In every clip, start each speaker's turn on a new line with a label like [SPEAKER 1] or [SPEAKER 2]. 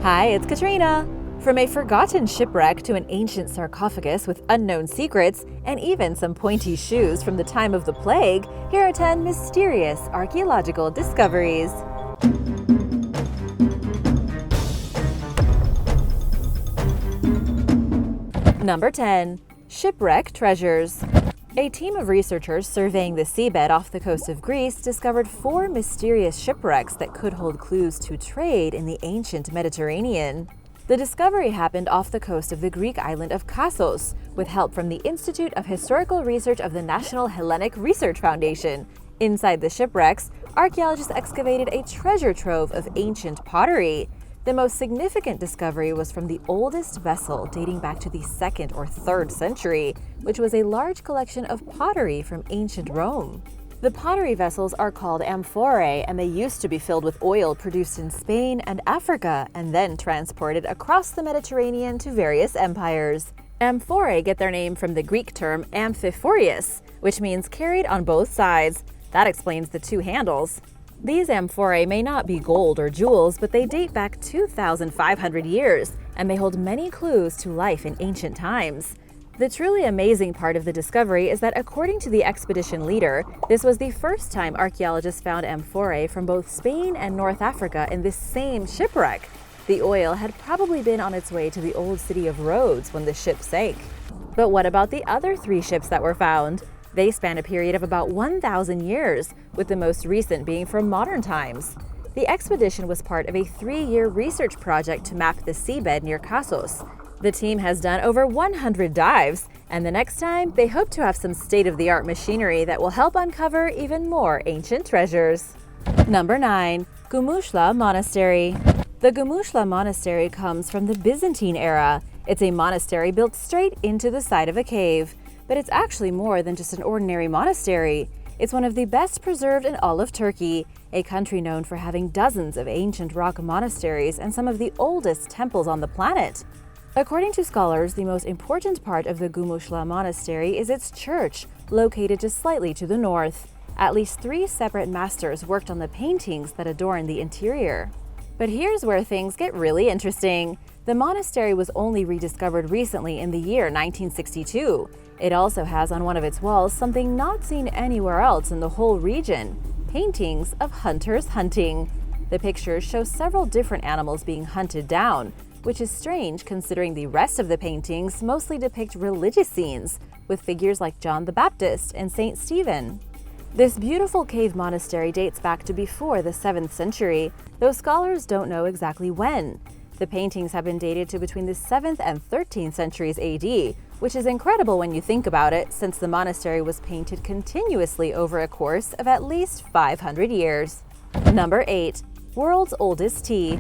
[SPEAKER 1] Hi, it's Katrina! From a forgotten shipwreck to an ancient sarcophagus with unknown secrets, and even some pointy shoes from the time of the plague, here are 10 mysterious archaeological discoveries. Number 10. Shipwreck treasures. A team of researchers surveying the seabed off the coast of Greece discovered 4 mysterious shipwrecks that could hold clues to trade in the ancient Mediterranean. The discovery happened off the coast of the Greek island of Knossos, with help from the Institute of Historical Research of the National Hellenic Research Foundation. Inside the shipwrecks, archaeologists excavated a treasure trove of ancient pottery. The most significant discovery was from the oldest vessel dating back to the 2nd or 3rd century, which was a large collection of pottery from ancient Rome. The pottery vessels are called amphorae, and they used to be filled with oil produced in Spain and Africa and then transported across the Mediterranean to various empires. Amphorae get their name from the Greek term amphiphorius, which means carried on both sides. That explains the 2 handles. These amphorae may not be gold or jewels, but they date back 2,500 years, and they hold many clues to life in ancient times. The truly amazing part of the discovery is that, according to the expedition leader, this was the first time archaeologists found amphorae from both Spain and North Africa in this same shipwreck. The oil had probably been on its way to the old city of Rhodes when the ship sank. But what about the other 3 ships that were found? They span a period of about 1,000 years, with the most recent being from modern times. The expedition was part of a 3-year research project to map the seabed near Knossos. The team has done over 100 dives, and the next time, they hope to have some state-of-the-art machinery that will help uncover even more ancient treasures. Number 9. Gumushla Monastery. The Gumushla Monastery comes from the Byzantine era. It's a monastery built straight into the side of a cave. But it's actually more than just an ordinary monastery. It's one of the best preserved in all of Turkey, a country known for having dozens of ancient rock monasteries and some of the oldest temples on the planet. According to scholars, the most important part of the Gumushla Monastery is its church, located just slightly to the north. At least 3 separate masters worked on the paintings that adorn the interior. But here's where things get really interesting. The monastery was only rediscovered recently in the year 1962. It also has on one of its walls something not seen anywhere else in the whole region: paintings of hunters hunting. The pictures show several different animals being hunted down, which is strange considering the rest of the paintings mostly depict religious scenes, with figures like John the Baptist and Saint Stephen. This beautiful cave monastery dates back to before the 7th century, though scholars don't know exactly when. The paintings have been dated to between the 7th and 13th centuries AD, which is incredible when you think about it, since the monastery was painted continuously over a course of at least 500 years. Number 8. World's oldest tea.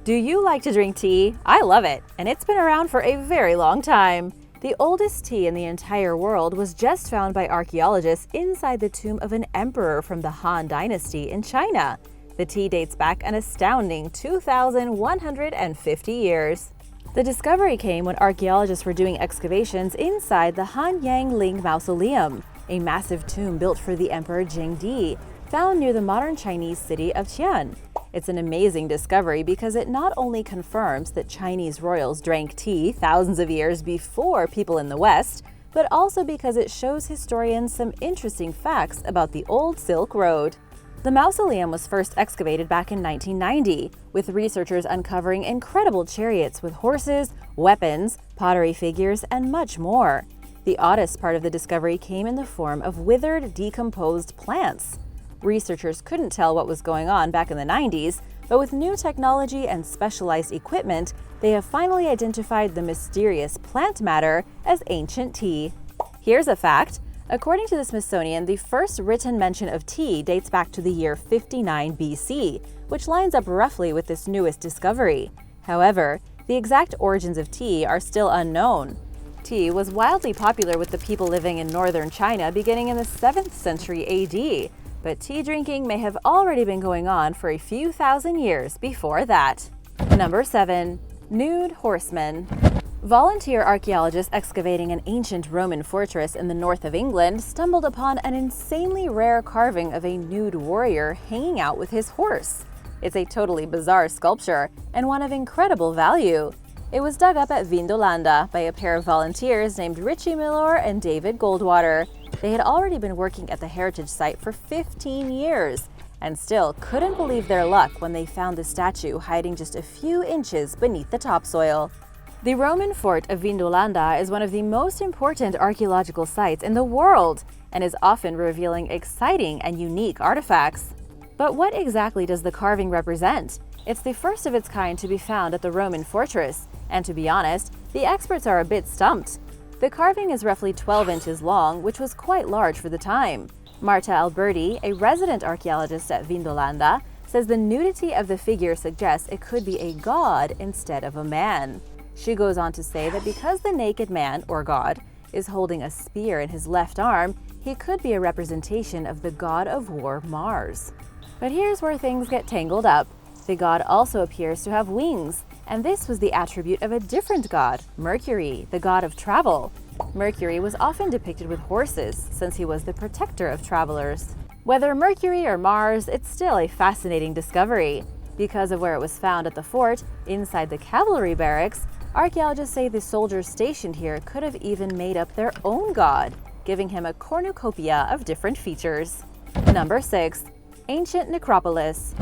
[SPEAKER 1] Do you like to drink tea? I love it, and it's been around for a very long time. The oldest tea in the entire world was just found by archaeologists inside the tomb of an emperor from the Han Dynasty in China. The tea dates back an astounding 2,150 years. The discovery came when archaeologists were doing excavations inside the Han Yang Ling Mausoleum, a massive tomb built for the Emperor Zhengdi, found near the modern Chinese city of Qian. It's an amazing discovery because it not only confirms that Chinese royals drank tea thousands of years before people in the West, but also because it shows historians some interesting facts about the old Silk Road. The mausoleum was first excavated back in 1990, with researchers uncovering incredible chariots with horses, weapons, pottery figures, and much more. The oddest part of the discovery came in the form of withered, decomposed plants. Researchers couldn't tell what was going on back in the 90s, but with new technology and specialized equipment, they have finally identified the mysterious plant matter as ancient tea. Here's a fact. According to the Smithsonian, the first written mention of tea dates back to the year 59 BC, which lines up roughly with this newest discovery. However, the exact origins of tea are still unknown. Tea was wildly popular with the people living in northern China beginning in the 7th century AD, but tea drinking may have already been going on for a few thousand years before that. Number 7. Nude horsemen. Volunteer archaeologists excavating an ancient Roman fortress in the north of England stumbled upon an insanely rare carving of a nude warrior hanging out with his horse. It's a totally bizarre sculpture and one of incredible value. It was dug up at Vindolanda by a pair of volunteers named Richie Miller and David Goldwater. They had already been working at the heritage site for 15 years and still couldn't believe their luck when they found the statue hiding just a few inches beneath the topsoil. The Roman fort of Vindolanda is one of the most important archaeological sites in the world and is often revealing exciting and unique artifacts. But what exactly does the carving represent? It's the first of its kind to be found at the Roman fortress, and to be honest, the experts are a bit stumped. The carving is roughly 12 inches long, which was quite large for the time. Marta Alberti, a resident archaeologist at Vindolanda, says the nudity of the figure suggests it could be a god instead of a man. She goes on to say that because the naked man, or god, is holding a spear in his left arm, he could be a representation of the god of war Mars. But here's where things get tangled up. The god also appears to have wings, and this was the attribute of a different god, Mercury, the god of travel. Mercury was often depicted with horses, since he was the protector of travelers. Whether Mercury or Mars, it's still a fascinating discovery. Because of where it was found at the fort, inside the cavalry barracks, archaeologists say the soldiers stationed here could have even made up their own god, giving him a cornucopia of different features. Number 6. Ancient necropolis.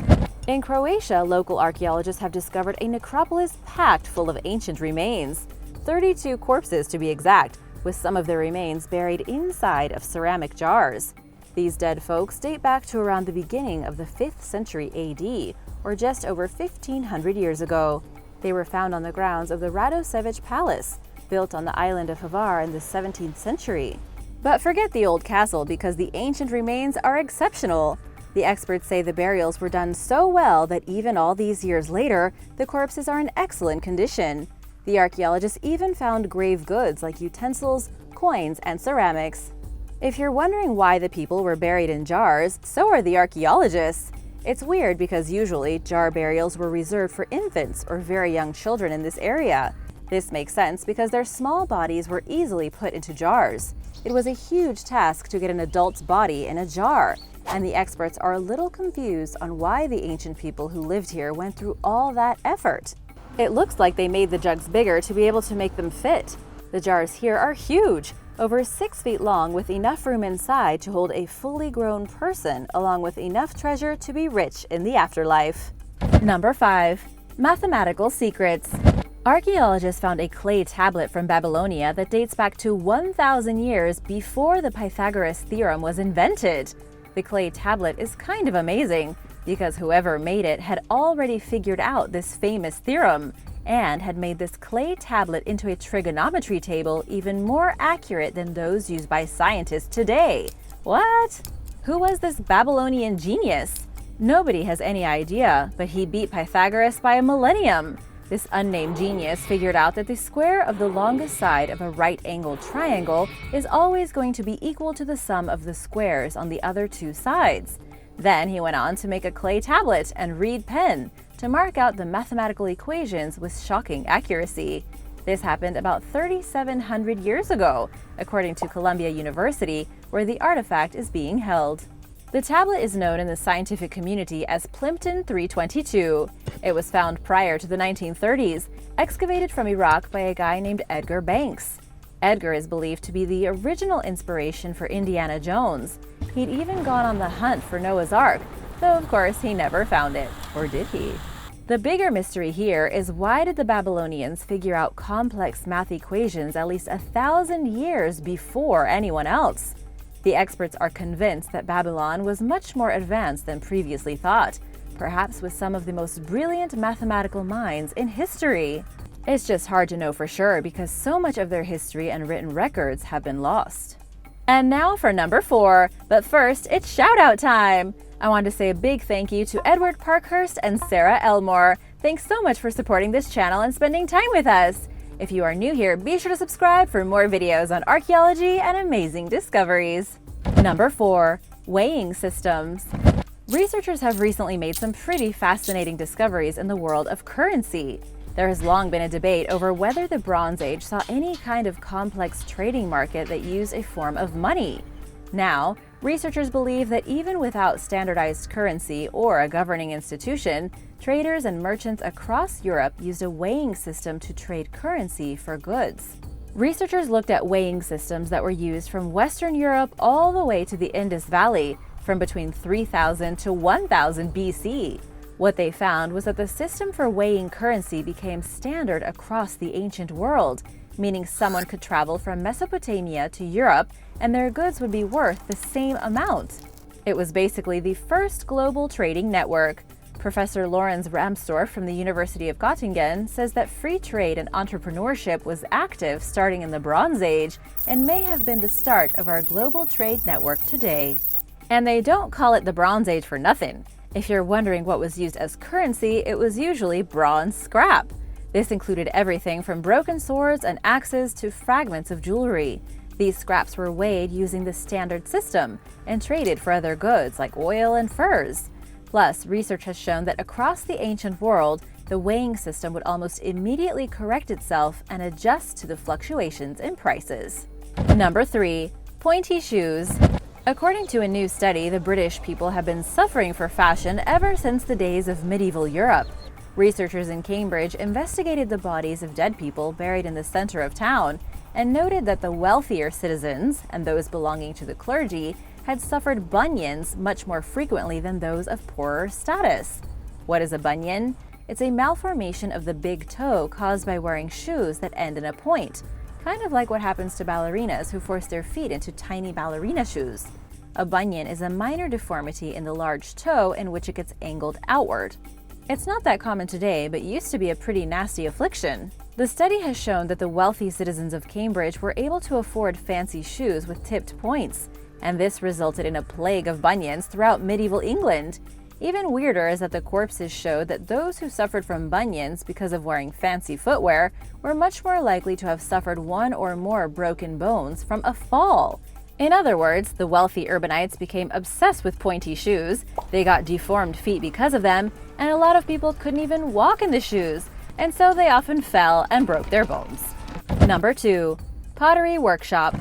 [SPEAKER 1] In Croatia, local archaeologists have discovered a necropolis packed full of ancient remains. 32 corpses to be exact, with some of their remains buried inside of ceramic jars. These dead folks date back to around the beginning of the 5th century AD, or just over 1,500 years ago. They were found on the grounds of the Radosevic Palace, built on the island of Hvar in the 17th century. But forget the old castle because the ancient remains are exceptional. The experts say the burials were done so well that even all these years later, the corpses are in excellent condition. The archaeologists even found grave goods like utensils, coins, and ceramics. If you're wondering why the people were buried in jars, so are the archaeologists. It's weird because usually jar burials were reserved for infants or very young children in this area. This makes sense because their small bodies were easily put into jars. It was a huge task to get an adult's body in a jar, and the experts are a little confused on why the ancient people who lived here went through all that effort. It looks like they made the jugs bigger to be able to make them fit. The jars here are huge, over 6 feet long, with enough room inside to hold a fully grown person, along with enough treasure to be rich in the afterlife. Number 5. Mathematical secrets. Archaeologists found a clay tablet from Babylonia that dates back to 1,000 years before the Pythagoras theorem was invented. The clay tablet is kind of amazing, because whoever made it had already figured out this famous theorem and had made this clay tablet into a trigonometry table even more accurate than those used by scientists today. What? Who was this Babylonian genius? Nobody has any idea, but he beat Pythagoras by a millennium. This unnamed genius figured out that the square of the longest side of a right-angled triangle is always going to be equal to the sum of the squares on the other two sides. Then he went on to make a clay tablet and reed pen to mark out the mathematical equations with shocking accuracy. This happened about 3,700 years ago, according to Columbia University, where the artifact is being held. The tablet is known in the scientific community as Plimpton 322. It was found prior to the 1930s, excavated from Iraq by a guy named Edgar Banks. Edgar is believed to be the original inspiration for Indiana Jones. He'd even gone on the hunt for Noah's Ark, though of course he never found it. Or did he? The bigger mystery here is why did the Babylonians figure out complex math equations at least 1,000 years before anyone else? The experts are convinced that Babylon was much more advanced than previously thought, perhaps with some of the most brilliant mathematical minds in history. It's just hard to know for sure because so much of their history and written records have been lost. And now for number 4, but first, it's shout-out time! I want to say a big thank you to Edward Parkhurst and Sarah Elmore. Thanks so much for supporting this channel and spending time with us! If you are new here, be sure to subscribe for more videos on archaeology and amazing discoveries. Number 4. Weighing systems. Researchers have recently made some pretty fascinating discoveries in the world of currency. There has long been a debate over whether the Bronze Age saw any kind of complex trading market that used a form of money. Now, Researchers believe that even without standardized currency or a governing institution, traders and merchants across Europe used a weighing system to trade currency for goods. Researchers looked at weighing systems that were used from Western Europe all the way to the Indus Valley, from between 3000 to 1000 BC. What they found was that the system for weighing currency became standard across the ancient world, meaning someone could travel from Mesopotamia to Europe and their goods would be worth the same amount. It was basically the first global trading network. Professor Lorenz Ramstorff from the University of Göttingen says that free trade and entrepreneurship was active starting in the Bronze Age and may have been the start of our global trade network today. And they don't call it the Bronze Age for nothing. If you're wondering what was used as currency, it was usually bronze scrap. This included everything from broken swords and axes to fragments of jewelry. These scraps were weighed using the standard system and traded for other goods like oil and furs. Plus, research has shown that across the ancient world, the weighing system would almost immediately correct itself and adjust to the fluctuations in prices. Number 3. Pointy shoes. According to a new study, the British people have been suffering for fashion ever since the days of medieval Europe. Researchers in Cambridge investigated the bodies of dead people buried in the center of town and noted that the wealthier citizens and those belonging to the clergy had suffered bunions much more frequently than those of poorer status. What is a bunion? It's a malformation of the big toe caused by wearing shoes that end in a point, kind of like what happens to ballerinas who force their feet into tiny ballerina shoes. A bunion is a minor deformity in the large toe in which it gets angled outward. It's not that common today, but used to be a pretty nasty affliction. The study has shown that the wealthy citizens of Cambridge were able to afford fancy shoes with tipped points, and this resulted in a plague of bunions throughout medieval England. Even weirder is that the corpses showed that those who suffered from bunions because of wearing fancy footwear were much more likely to have suffered one or more broken bones from a fall. In other words, the wealthy urbanites became obsessed with pointy shoes, they got deformed feet because of them, and a lot of people couldn't even walk in the shoes, and so they often fell and broke their bones. Number 2. Pottery workshop.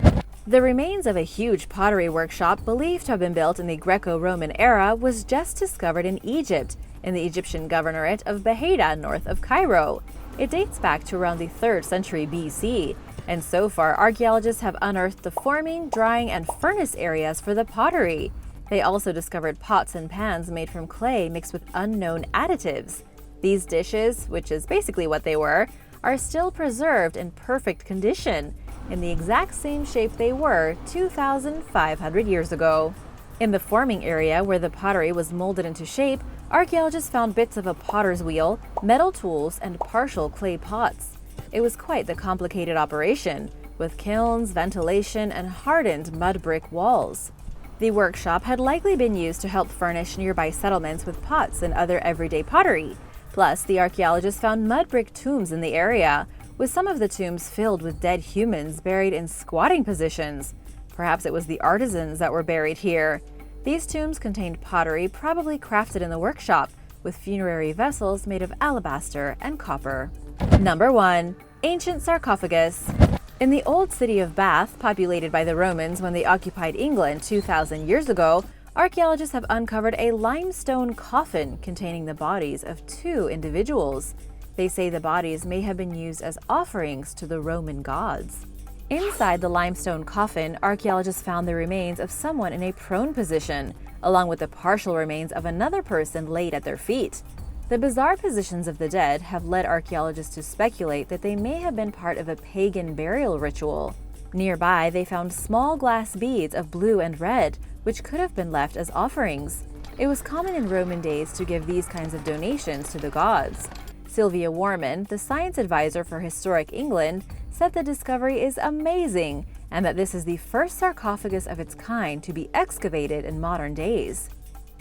[SPEAKER 1] The remains of a huge pottery workshop believed to have been built in the Greco-Roman era was just discovered in Egypt, in the Egyptian governorate of Beheida north of Cairo. It dates back to around the 3rd century BC, and so far archaeologists have unearthed the forming, drying, and furnace areas for the pottery. They also discovered pots and pans made from clay mixed with unknown additives. These dishes, which is basically what they were, are still preserved in perfect condition, in the exact same shape they were 2,500 years ago. In the forming area where the pottery was molded into shape, archaeologists found bits of a potter's wheel, metal tools, and partial clay pots. It was quite the complicated operation, with kilns, ventilation, and hardened mud brick walls. The workshop had likely been used to help furnish nearby settlements with pots and other everyday pottery. Plus, the archaeologists found mud brick tombs in the area, with some of the tombs filled with dead humans buried in squatting positions. Perhaps it was the artisans that were buried here. These tombs contained pottery probably crafted in the workshop, with funerary vessels made of alabaster and copper. Number 1. Ancient sarcophagus. In the old city of Bath, populated by the Romans when they occupied England 2,000 years ago, archaeologists have uncovered a limestone coffin containing the bodies of 2 individuals. They say the bodies may have been used as offerings to the Roman gods. Inside the limestone coffin, archaeologists found the remains of someone in a prone position, along with the partial remains of another person laid at their feet. The bizarre positions of the dead have led archaeologists to speculate that they may have been part of a pagan burial ritual. Nearby, they found small glass beads of blue and red, which could have been left as offerings. It was common in Roman days to give these kinds of donations to the gods. Sylvia Warman, the science advisor for Historic England, said the discovery is amazing and that this is the first sarcophagus of its kind to be excavated in modern days.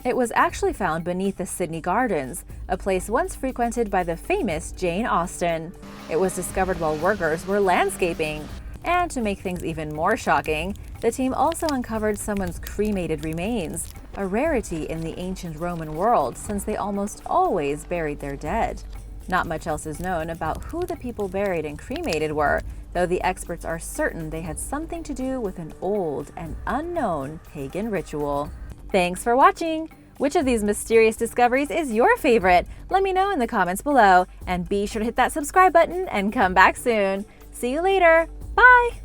[SPEAKER 1] It was actually found beneath the Sydney Gardens, a place once frequented by the famous Jane Austen. It was discovered while workers were landscaping. And to make things even more shocking, the team also uncovered someone's cremated remains, a rarity in the ancient Roman world since they almost always buried their dead. Not much else is known about who the people buried and cremated were, though the experts are certain they had something to do with an old and unknown pagan ritual. Thanks for watching! Which of these mysterious discoveries is your favorite? Let me know in the comments below, and be sure to hit that subscribe button and come back soon. See you later! Bye!